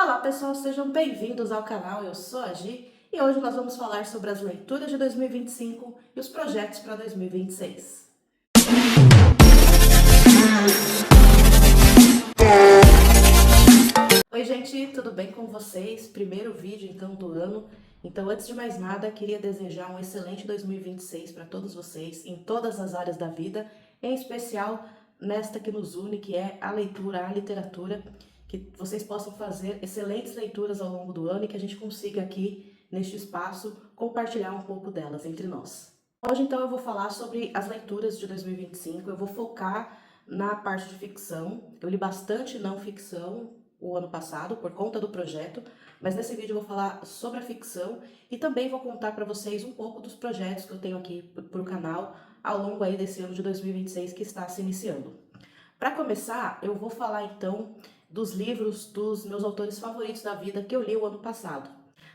Olá pessoal, sejam bem-vindos ao canal, eu sou a Gi e hoje nós vamos falar sobre as leituras de 2025 e os projetos para 2026. Oi gente, tudo bem com vocês? Primeiro vídeo então do ano, então antes de mais nada queria desejar um excelente 2026 para todos vocês em todas as áreas da vida, em especial nesta que nos une, que é a leitura, a literatura, que vocês possam fazer excelentes leituras ao longo do ano e que a gente consiga aqui, neste espaço, compartilhar um pouco delas entre nós. Hoje, então, eu vou falar sobre as leituras de 2025, eu vou focar na parte de ficção. Eu li bastante não ficção o ano passado, por conta do projeto, mas nesse vídeo eu vou falar sobre a ficção e também vou contar para vocês um pouco dos projetos que eu tenho aqui para o canal ao longo aí desse ano de 2026 que está se iniciando. Para começar, eu vou falar então dos livros dos meus autores favoritos da vida que eu li o ano passado.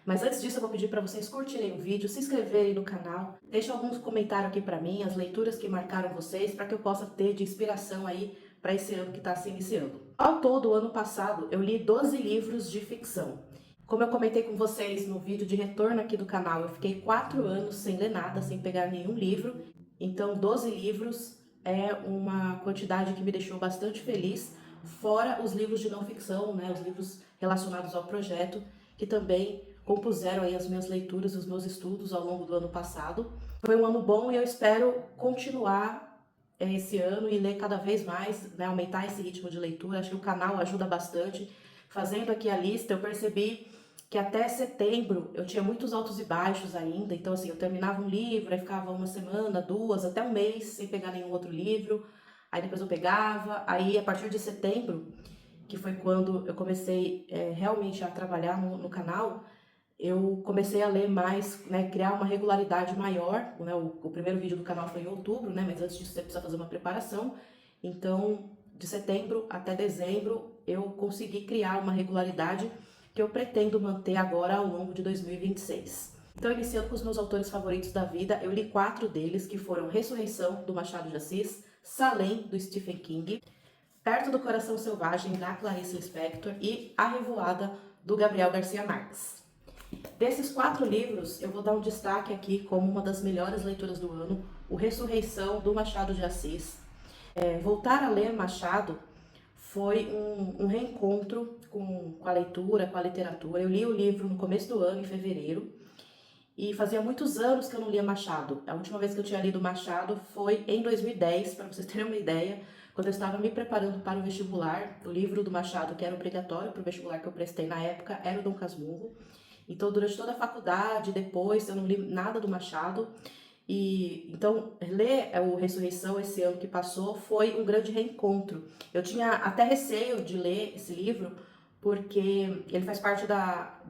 Mas antes disso eu vou pedir para vocês curtirem o vídeo, se inscreverem no canal, deixem alguns comentários aqui para mim, as leituras que marcaram vocês, para que eu possa ter de inspiração aí para esse ano que está se iniciando. Ao todo, o ano passado, eu li 12 livros de ficção. Como eu comentei com vocês no vídeo de retorno aqui do canal, eu fiquei 4 anos sem ler nada, sem pegar nenhum livro, então 12 livros é uma quantidade que me deixou bastante feliz, fora os livros de não ficção, né, os livros relacionados ao projeto, que também compuseram aí as minhas leituras, os meus estudos ao longo do ano passado. Foi um ano bom e eu espero continuar esse ano e ler cada vez mais, né, aumentar esse ritmo de leitura. Acho que o canal ajuda bastante. Fazendo aqui a lista, eu percebi que até setembro eu tinha muitos altos e baixos ainda, então assim, eu terminava um livro, aí ficava uma semana, duas, até um mês sem pegar nenhum outro livro, aí depois eu pegava, aí a partir de setembro, que foi quando eu comecei realmente a trabalhar no canal, eu comecei a ler mais, né, criar uma regularidade maior, né, o primeiro vídeo do canal foi em outubro, né, mas antes disso você precisa fazer uma preparação, então de setembro até dezembro eu consegui criar uma regularidade que eu pretendo manter agora ao longo de 2026. Então, iniciando com os meus autores favoritos da vida, eu li 4 deles, que foram Ressurreição, do Machado de Assis, Salem, do Stephen King, Perto do Coração Selvagem, da Clarice Lispector e A Revoada, do Gabriel Garcia Marques. Desses 4 livros, eu vou dar um destaque aqui como uma das melhores leituras do ano, o Ressurreição, do Machado de Assis. Voltar a ler Machado foi um reencontro com a leitura, com a literatura. Eu li o livro no começo do ano, em fevereiro, e fazia muitos anos que eu não lia Machado. A última vez que eu tinha lido Machado foi em 2010, para vocês terem uma ideia, quando eu estava me preparando para o vestibular. O livro do Machado, que era obrigatório para o vestibular que eu prestei na época, era o Dom Casmurro. Então, durante toda a faculdade, depois, eu não li nada do Machado. E então, ler o Ressurreição esse ano que passou foi um grande reencontro. Eu tinha até receio de ler esse livro, porque ele faz parte da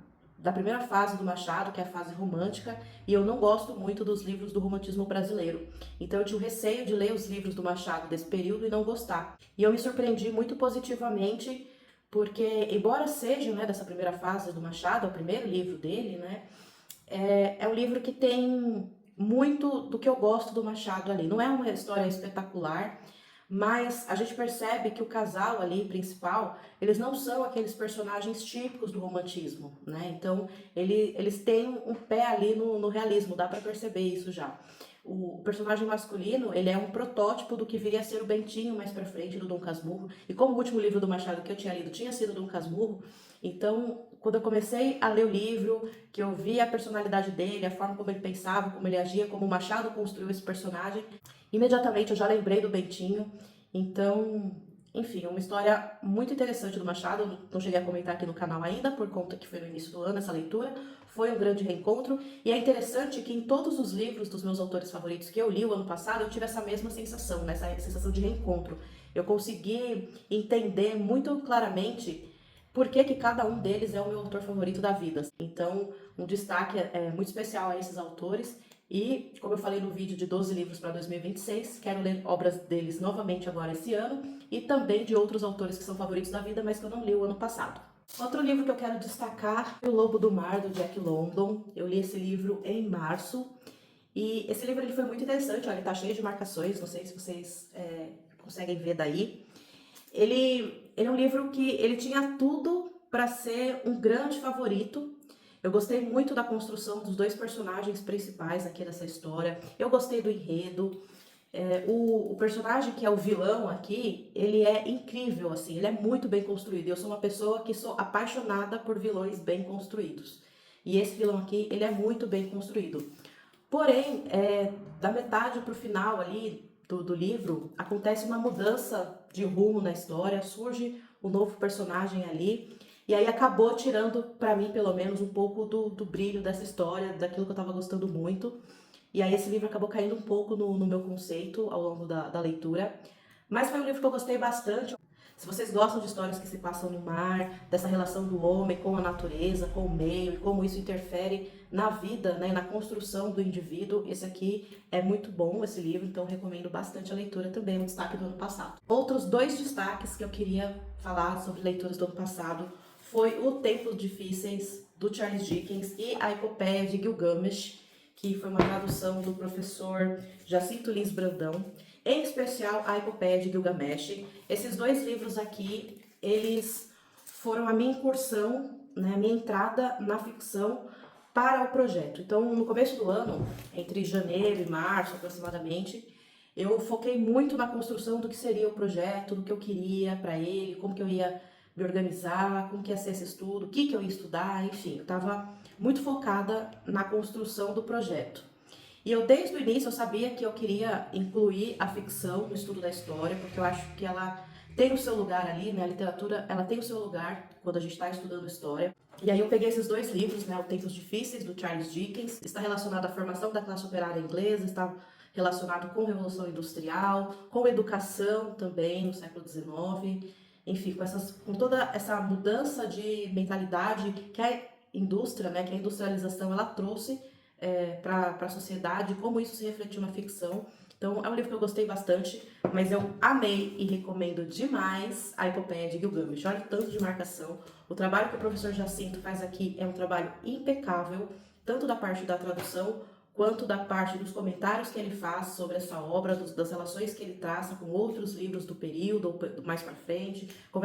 primeira fase do Machado, que é a fase romântica, e eu não gosto muito dos livros do romantismo brasileiro. Então eu tinha o receio de ler os livros do Machado desse período e não gostar. E eu me surpreendi muito positivamente, porque, embora seja, né, dessa primeira fase do Machado, é o primeiro livro dele, né, é um livro que tem muito do que eu gosto do Machado ali. Não é uma história espetacular, mas a gente percebe que o casal ali principal, eles não são aqueles personagens típicos do romantismo, né? Então, eles têm um pé ali no realismo, dá pra perceber isso já. O personagem masculino, ele é um protótipo do que viria a ser o Bentinho mais pra frente, do Dom Casmurro. E como o último livro do Machado que eu tinha lido tinha sido Dom Casmurro, então, quando eu comecei a ler o livro, que eu vi a personalidade dele, a forma como ele pensava, como ele agia, como o Machado construiu esse personagem, imediatamente eu já lembrei do Bentinho. Então, enfim, uma história muito interessante do Machado. Eu não cheguei a comentar aqui no canal ainda, por conta que foi no início do ano essa leitura. Foi um grande reencontro. E é interessante que em todos os livros dos meus autores favoritos que eu li o ano passado, eu tive essa mesma sensação, né? Essa sensação de reencontro. Eu consegui entender muito claramente por que cada um deles é o meu autor favorito da vida. Então, um destaque muito especial a esses autores. E, como eu falei no vídeo de 12 livros para 2026, quero ler obras deles novamente agora esse ano e também de outros autores que são favoritos da vida, mas que eu não li o ano passado. Outro livro que eu quero destacar é O Lobo do Mar, do Jack London. Eu li esse livro em março e esse livro ele foi muito interessante. Olha, ele tá cheio de marcações, não sei se vocês conseguem ver daí. Ele é um livro que ele tinha tudo para ser um grande favorito. Eu gostei muito da construção dos dois personagens principais aqui dessa história. Eu gostei do enredo. O personagem que é o vilão aqui, ele é incrível, assim, ele é muito bem construído. Eu sou uma pessoa que sou apaixonada por vilões bem construídos. E esse vilão aqui, ele é muito bem construído. Porém, da metade para o final ali do livro, acontece uma mudança de rumo na história, surge um novo personagem ali, e aí acabou tirando, para mim pelo menos, um pouco do brilho dessa história, daquilo que eu estava gostando muito. E aí esse livro acabou caindo um pouco no meu conceito ao longo da leitura. Mas foi um livro que eu gostei bastante. Se vocês gostam de histórias que se passam no mar, dessa relação do homem com a natureza, com o meio, e como isso interfere na vida, né, na construção do indivíduo, esse aqui é muito bom, esse livro, então recomendo bastante a leitura também, um destaque do ano passado. Outros dois destaques que eu queria falar sobre leituras do ano passado foi O Tempos Difíceis, do Charles Dickens, e A Epopeia de Gilgamesh, que foi uma tradução do professor Jacinto Lins Brandão, em especial A Epopeia de Gilgamesh. Esses dois livros aqui, eles foram a minha incursão, né, a minha entrada na ficção para o projeto. Então, no começo do ano, entre janeiro e março aproximadamente, eu foquei muito na construção do que seria o projeto, do que eu queria para ele, como que eu ia me organizar, como que ia ser esse estudo, o que que eu ia estudar, enfim, eu estava muito focada na construção do projeto. E eu, desde o início, eu sabia que eu queria incluir a ficção no estudo da história, porque eu acho que ela tem o seu lugar ali, né? A literatura, ela tem o seu lugar quando a gente está estudando história. E aí eu peguei esses dois livros, né? O Tempos Difíceis, do Charles Dickens, está relacionado à formação da classe operária inglesa, está relacionado com a Revolução Industrial, com educação também no século XIX, enfim, com toda essa mudança de mentalidade que a indústria, né, que a industrialização ela trouxe para a sociedade, como isso se refletiu na ficção. Então, é um livro que eu gostei bastante, mas eu amei e recomendo demais A Epopeia de Gilgamesh. Olha o tanto de marcação. O trabalho que o professor Jacinto faz aqui é um trabalho impecável, tanto da parte da tradução, quanto da parte dos comentários que ele faz sobre essa obra, das relações que ele traça com outros livros do período, ou mais para frente, como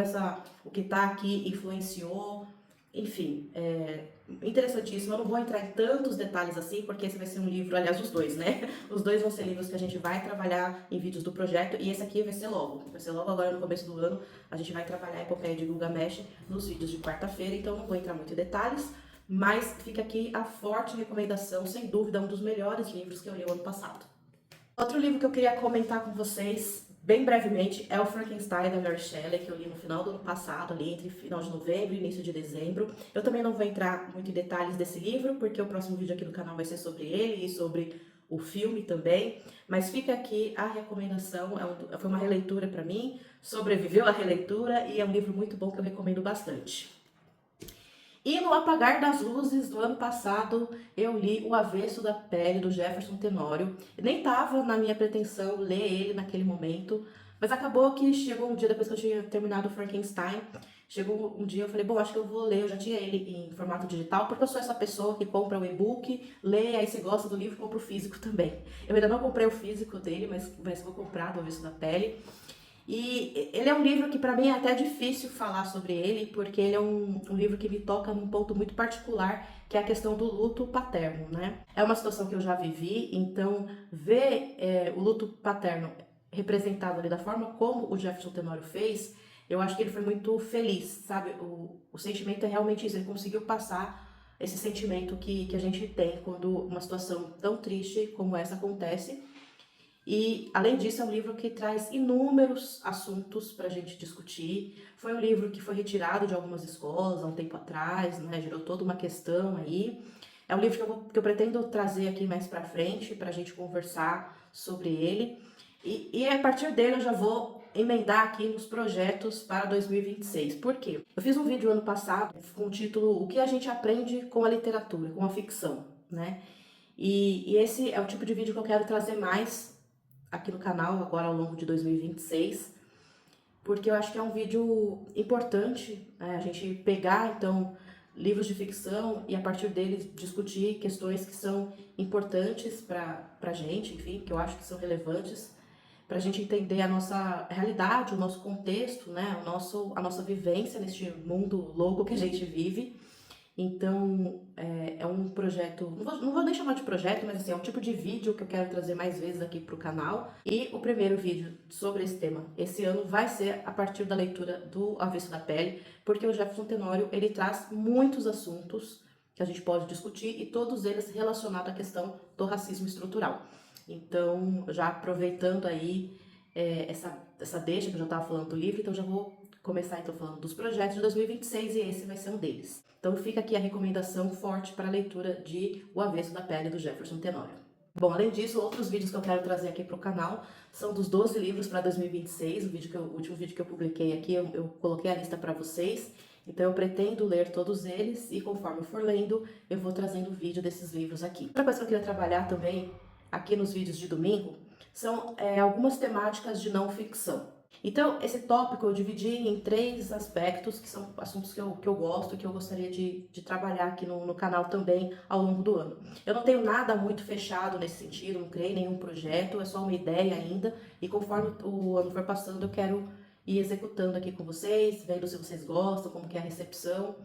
o que está aqui influenciou. Enfim, interessantíssimo. Eu não vou entrar em tantos detalhes assim, porque esse vai ser um livro, aliás, os dois, né? Os dois vão ser livros que a gente vai trabalhar em vídeos do projeto, e esse aqui vai ser logo. Vai ser logo agora no começo do ano. A gente vai trabalhar a Epopeia de Gilgamesh nos vídeos de quarta-feira, então não vou entrar muito em detalhes, mas fica aqui a forte recomendação, sem dúvida, um dos melhores livros que eu li o ano passado. Outro livro que eu queria comentar com vocês, bem brevemente, é o Frankenstein, da Mary Shelley, que eu li no final do ano passado, ali entre final de novembro e início de dezembro. Eu também não vou entrar muito em detalhes desse livro, porque o próximo vídeo aqui do canal vai ser sobre ele e sobre o filme também, mas fica aqui a recomendação, foi uma releitura para mim, sobreviveu à releitura e é um livro muito bom que eu recomendo bastante. E no apagar das luzes do ano passado, eu li O Avesso da Pele, do Jefferson Tenório. Nem estava na minha pretensão ler ele naquele momento, mas acabou que chegou um dia, depois que eu tinha terminado o Frankenstein, chegou um dia eu falei, bom, acho que eu vou ler, eu já tinha ele em formato digital, porque eu sou essa pessoa que compra o e-book, lê, aí se gosta do livro, compra o físico também. Eu ainda não comprei o físico dele, mas vou comprar do Avesso da Pele. E ele é um livro que para mim é até difícil falar sobre ele, porque ele é um livro que me toca num ponto muito particular, que é a questão do luto paterno, né? É uma situação que eu já vivi, então ver o luto paterno representado ali da forma como o Jefferson Tenório fez, eu acho que ele foi muito feliz, sabe? O sentimento é realmente isso, ele conseguiu passar esse sentimento que a gente tem quando uma situação tão triste como essa acontece. E, além disso, é um livro que traz inúmeros assuntos para a gente discutir. Foi um livro que foi retirado de algumas escolas há um tempo atrás, né? Gerou toda uma questão aí. É um livro que eu pretendo trazer aqui mais para frente para a gente conversar sobre ele. E a partir dele eu já vou emendar aqui nos projetos para 2026. Por quê? Eu fiz um vídeo ano passado com o título O que a gente aprende com a literatura, com a ficção, né? E esse é o tipo de vídeo que eu quero trazer mais aqui no canal agora ao longo de 2026, porque eu acho que é um vídeo importante, né, a gente pegar então livros de ficção e a partir deles discutir questões que são importantes pra gente, enfim, que eu acho que são relevantes. para a gente entender a nossa realidade, o nosso contexto, né? A nossa vivência neste mundo louco que a gente vive. Então, é um projeto, não vou nem chamar de projeto, mas assim, é um tipo de vídeo que eu quero trazer mais vezes aqui pro canal. E o primeiro vídeo sobre esse tema esse ano vai ser a partir da leitura do Avesso da Pele, porque o Jefferson Tenório, ele traz muitos assuntos que a gente pode discutir e todos eles relacionados à questão do racismo estrutural. Então, já aproveitando aí essa deixa que eu já estava falando do livro, então já vou começar então falando dos projetos de 2026 e esse vai ser um deles. Então fica aqui a recomendação forte para a leitura de O Avesso da Pele, do Jefferson Tenório. Bom, além disso, outros vídeos que eu quero trazer aqui para o canal são dos 12 livros para 2026, o último vídeo que eu publiquei aqui, eu coloquei a lista para vocês, então eu pretendo ler todos eles e conforme eu for lendo, eu vou trazendo vídeo desses livros aqui. Outra coisa que eu queria trabalhar também aqui nos vídeos de domingo são algumas temáticas de não ficção. Então, esse tópico eu dividi em 3 aspectos, que são assuntos que eu gosto e que eu gostaria de trabalhar aqui no canal também ao longo do ano. Eu não tenho nada muito fechado nesse sentido, não criei nenhum projeto, é só uma ideia ainda, e conforme o ano for passando eu quero ir executando aqui com vocês, vendo se vocês gostam, como que é a recepção.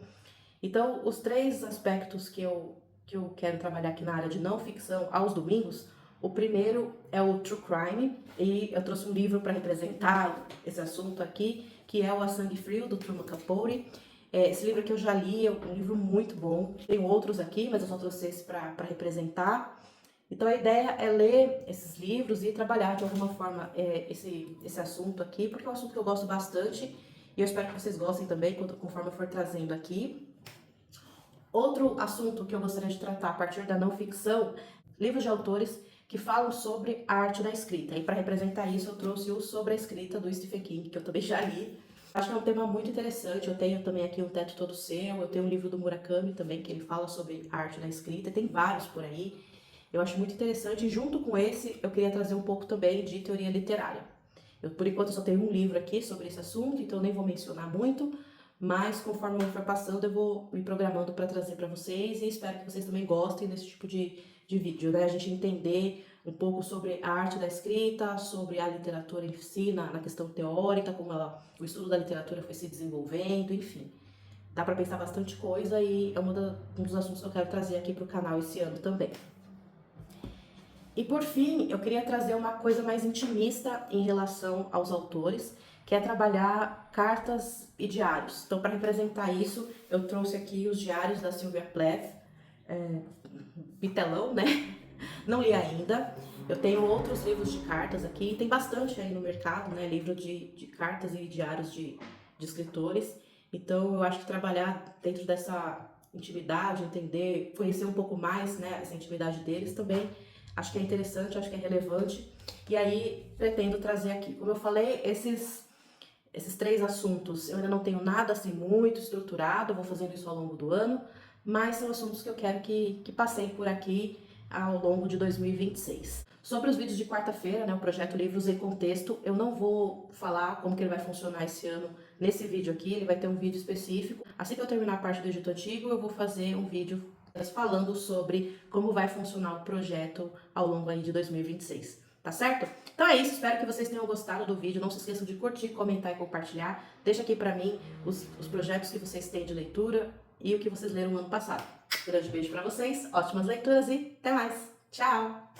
Então, os 3 aspectos que eu quero trabalhar aqui na área de não ficção aos domingos, o primeiro é o True Crime, e eu trouxe um livro para representar esse assunto aqui, que é o A Sangue Frio, do Truman Capote. Esse livro aqui eu já li, é um livro muito bom. Tem outros aqui, mas eu só trouxe esse para representar. Então a ideia é ler esses livros e trabalhar de alguma forma esse assunto aqui, porque é um assunto que eu gosto bastante e eu espero que vocês gostem também, conforme eu for trazendo aqui. Outro assunto que eu gostaria de tratar a partir da não ficção, livros de autores que falam sobre a arte da escrita. E para representar isso, eu trouxe o Sobre a Escrita, do Stephen King, que eu também já li. Acho que é um tema muito interessante. Eu tenho também aqui Um Teto Todo Seu, eu tenho um livro do Murakami também, que ele fala sobre a arte da escrita. Tem vários por aí. Eu acho muito interessante. E junto com esse, eu queria trazer um pouco também de teoria literária. Por enquanto, eu só tenho um livro aqui sobre esse assunto, então eu nem vou mencionar muito. Mas conforme o ano for passando, eu vou me programando para trazer para vocês e espero que vocês também gostem desse tipo de vídeo, né? A gente entender um pouco sobre a arte da escrita, sobre a literatura em si, na questão teórica, como o estudo da literatura foi se desenvolvendo, enfim. Dá para pensar bastante coisa e é um dos assuntos que eu quero trazer aqui para o canal esse ano também. E por fim, eu queria trazer uma coisa mais intimista em relação aos autores, que é trabalhar cartas e diários. Então, para representar isso, eu trouxe aqui os diários da Sylvia Plath, bitelão, né? Não li ainda. Eu tenho outros livros de cartas aqui, tem bastante aí no mercado, né? Livro de cartas e diários de escritores. Então, eu acho que trabalhar dentro dessa intimidade, entender, conhecer um pouco mais, né, essa intimidade deles também, acho que é interessante, acho que é relevante. E aí, pretendo trazer aqui, como eu falei, esses 3 assuntos, eu ainda não tenho nada assim muito estruturado, eu vou fazendo isso ao longo do ano, mas são assuntos que eu quero que passem por aqui ao longo de 2026. Sobre os vídeos de quarta-feira, né, o projeto Livros em Contexto, eu não vou falar como que ele vai funcionar esse ano nesse vídeo aqui, ele vai ter um vídeo específico. Assim que eu terminar a parte do Egito Antigo, eu vou fazer um vídeo falando sobre como vai funcionar o projeto ao longo aí de 2026. Tá certo? Então é isso, espero que vocês tenham gostado do vídeo. Não se esqueçam de curtir, comentar e compartilhar. Deixa aqui pra mim os projetos que vocês têm de leitura e o que vocês leram no ano passado. Grande beijo pra vocês, ótimas leituras e até mais. Tchau!